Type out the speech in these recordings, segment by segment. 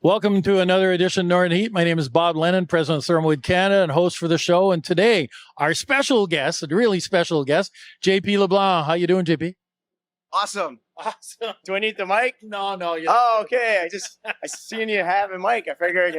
Welcome to another edition of Northern Heat. My name is Bob Lennon, president of ThermalWood Canada and host for the show. And today, our special guest, a really special guest, JP LeBlanc. How you doing, JP? Awesome. Awesome. Do I need the mic? No. Oh, okay. I seen you have a mic. I figured,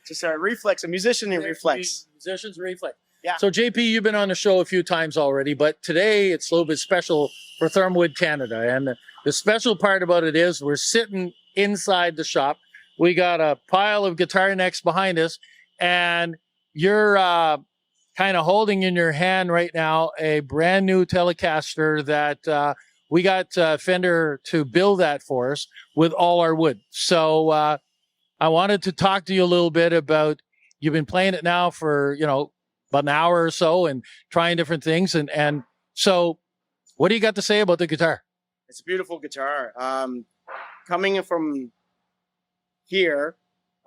just a reflex, a musician reflex. Musician's reflex. Yeah. So, JP, you've been on the show a few times already, but today it's a little bit special for ThermalWood Canada. And the special part about it is we're sitting inside the shop. We got a pile of guitar necks behind us, and you're kind of holding in your hand right now a brand new Telecaster that we got Fender to build that for us with all our wood. So I wanted to talk to you a little bit about, you've been playing it now for, about an hour or so and trying different things. And so what do you got to say about the guitar? It's a beautiful guitar. Coming from here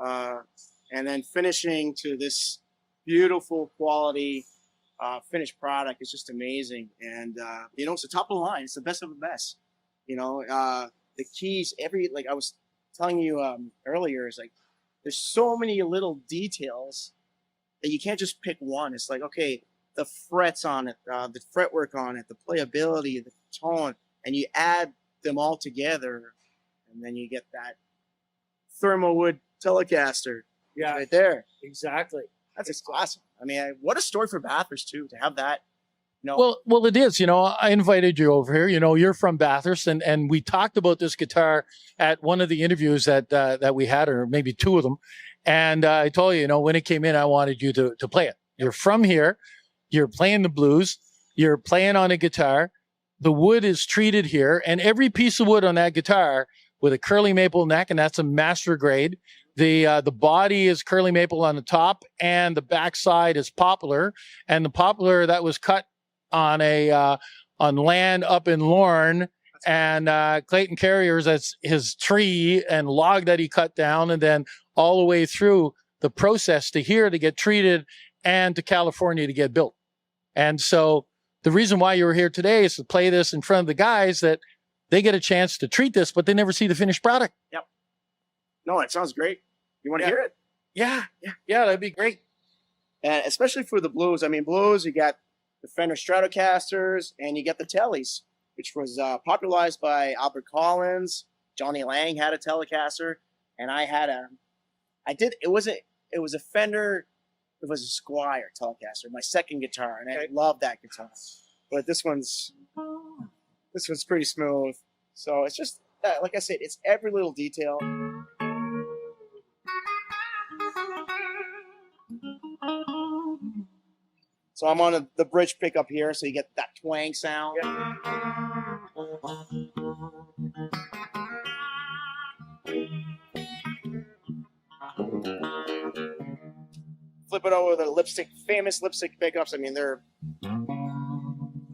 and then finishing to this beautiful quality finished product is just amazing. And it's the top of the line. It's the best of the best. The keys, like I was telling you earlier, is like there's so many little details that you can't just pick one. It's like, okay, the frets on it, the fretwork on it, the playability, the tone, and you add them all together, and then you get that ThermalWood Telecaster. Yeah, right there. Exactly. That's just awesome. I mean, what a story for Bathurst too, to have that. Well, it is. I invited you over here. You're from Bathurst, and we talked about this guitar at one of the interviews that we had, or maybe two of them. And I told you, when it came in, I wanted you to play it. You're from here. You're playing the blues. You're playing on a guitar. The wood is treated here, and every piece of wood on that guitar with a curly maple neck, and that's a master grade. The body is curly maple on the top, and the backside is poplar. And the poplar that was cut on on land up in Lorne, and Clayton Carrier's, that's his tree and log that he cut down, and then all the way through the process to here to get treated and to California to get built. And so the reason why you were here today is to play this in front of the guys that they get a chance to treat this, but they never see the finished product. Yep. No, it sounds great. You want to hear it? Yeah, that'd be great. And especially for the blues. I mean, blues, you got the Fender Stratocasters, and you get the Tellies, which was popularized by Albert Collins. Johnny Lang had a Telecaster, and I had it was a Fender, it was a Squire Telecaster, my second guitar, and I love that guitar. But this one's pretty smooth. So it's just, like I said, it's every little detail. So I'm on the bridge pickup here, so you get that twang sound. Flip it over the famous lipstick pickups. I mean, they're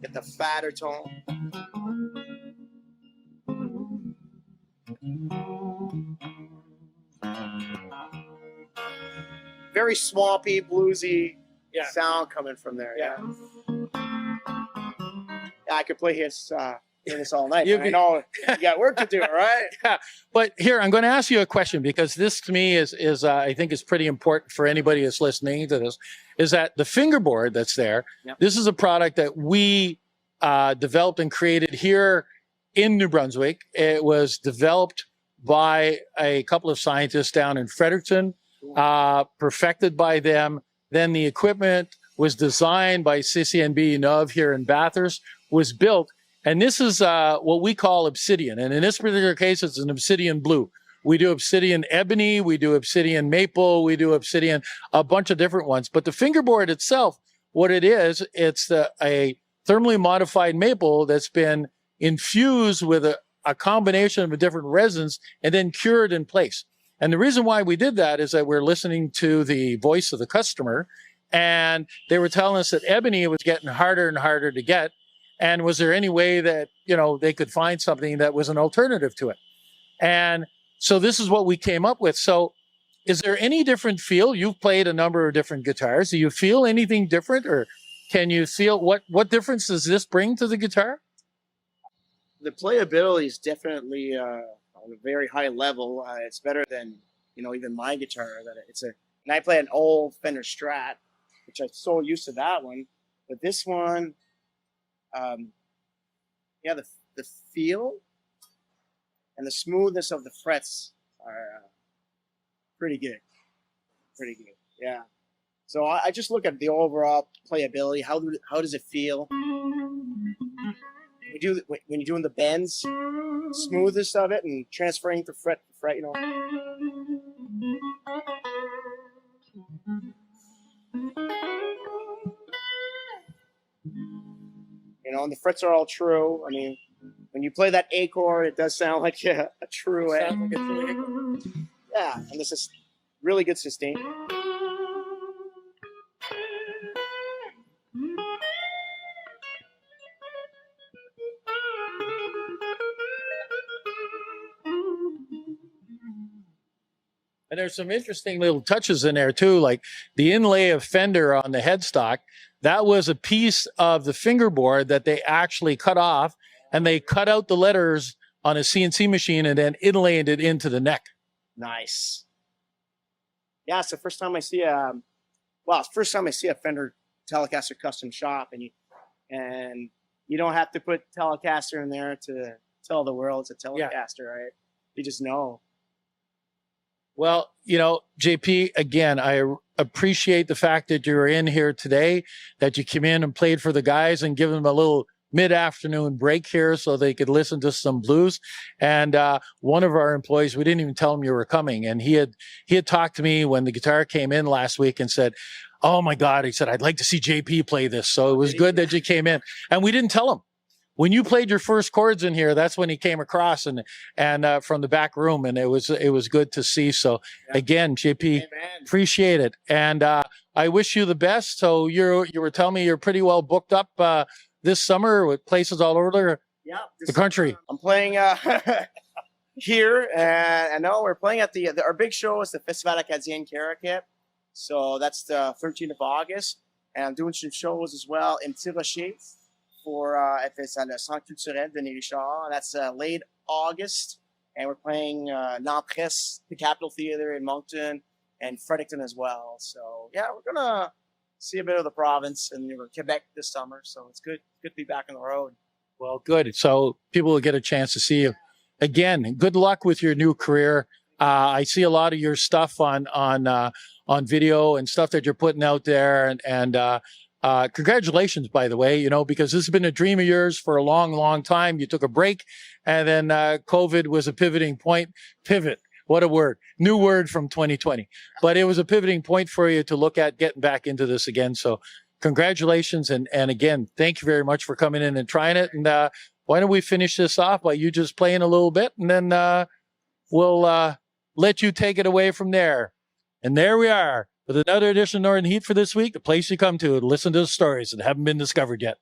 get the fatter tone. Very swampy, bluesy sound coming from there. Yeah, I could play this all night. I know you got work to do, right? Yeah. But here, I'm going to ask you a question, because this to me is I think is pretty important for anybody that's listening to this, is that the fingerboard that's there, this is a product that we developed and created here in New Brunswick. It was developed by a couple of scientists down in Fredericton, perfected by them. Then the equipment was designed by CCNB Nov here in Bathurst, was built. And this is what we call Obsidian. And in this particular case, it's an Obsidian blue. We do Obsidian Ebony, we do Obsidian Maple, we do Obsidian, a bunch of different ones. But the fingerboard itself, what it is, it's a thermally modified maple that's been infused with a combination of different resins and then cured in place. And the reason why we did that is that we're listening to the voice of the customer, and they were telling us that Ebony was getting harder and harder to get. And was there any way that, they could find something that was an alternative to it? And so this is what we came up with. So is there any different feel? You've played a number of different guitars. Do you feel anything different, or can you feel what difference does this bring to the guitar? The playability is definitely on a very high level. It's better than even my guitar, that and I play an old Fender Strat, which I'm so used to that one. But this one, yeah, the feel and the smoothness of the frets are pretty good. Pretty good, yeah. So I just look at the overall playability. How does it feel? When you're doing the bends, smoothness of it, and transferring from fret to fret, and the frets are all true. I mean, when you play that A chord, it does sound like a true A. Sounds like a true A chord. Yeah, and this is really good sustain. And there's some interesting little touches in there too, like the inlay of Fender on the headstock. That was a piece of the fingerboard that they actually cut off, and they cut out the letters on a CNC machine and then inlaid it into the neck. Nice. Yeah, it's the first time I see a Fender Telecaster custom shop, and you don't have to put Telecaster in there to tell the world it's a Telecaster, right? You just know. Well, JP, again, I appreciate the fact that you're in here today, that you came in and played for the guys and give them a little mid-afternoon break here so they could listen to some blues. And one of our employees, we didn't even tell him you were coming. And he had talked to me when the guitar came in last week and said, oh my God, he said, I'd like to see JP play this. So it was good that you came in. And we didn't tell him. When you played your first chords in here, that's when he came across and from the back room, and it was good to see. So again, JP, appreciate it, and I wish you the best. So you were telling me you're pretty well booked up this summer with places all over the country. I'm playing here, and I know we're playing at our big show is the Festival Acadien Caracat. So that's the 13th of August, and I'm doing some shows as well in Tirocher. If it's at the Centre Culturel de Richard, that's late August, and we're playing Nantes, the Capitol Theater in Moncton, and Fredericton as well. So yeah, we're gonna see a bit of the province and Quebec this summer. So it's good to be back on the road. Well, good. So people will get a chance to see you again. Good luck with your new career. I see a lot of your stuff on video and stuff that you're putting out there, and congratulations, by the way, because this has been a dream of yours for a long, long time. You took a break, and then COVID was a pivoting point. Pivot. What a word. New word from 2020. But it was a pivoting point for you to look at getting back into this again. So congratulations. And again, thank you very much for coming in and trying it. And why don't we finish this off by you just playing a little bit, and then we'll let you take it away from there. And there we are. With another edition of Northern Heat for this week, the place you come to listen to the stories that haven't been discovered yet.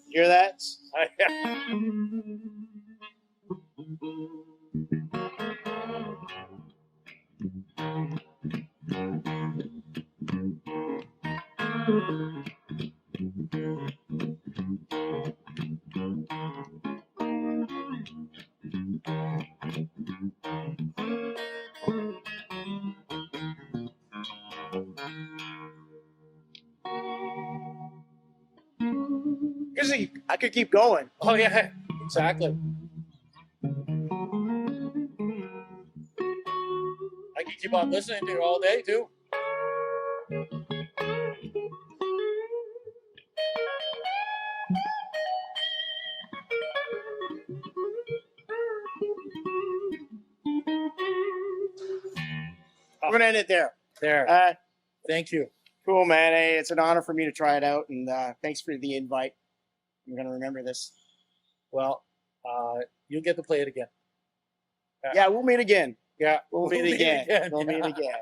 Hear that? I could keep going. Oh, yeah, exactly. I can keep on listening to you all day, too. We're going to end it there. There. Thank you. Cool, man. Hey, it's an honor for me to try it out, and thanks for the invite. I'm going to remember this. Well, you'll get to play it again. Yeah, we'll meet again. Yeah, We'll meet again. again. We'll meet again.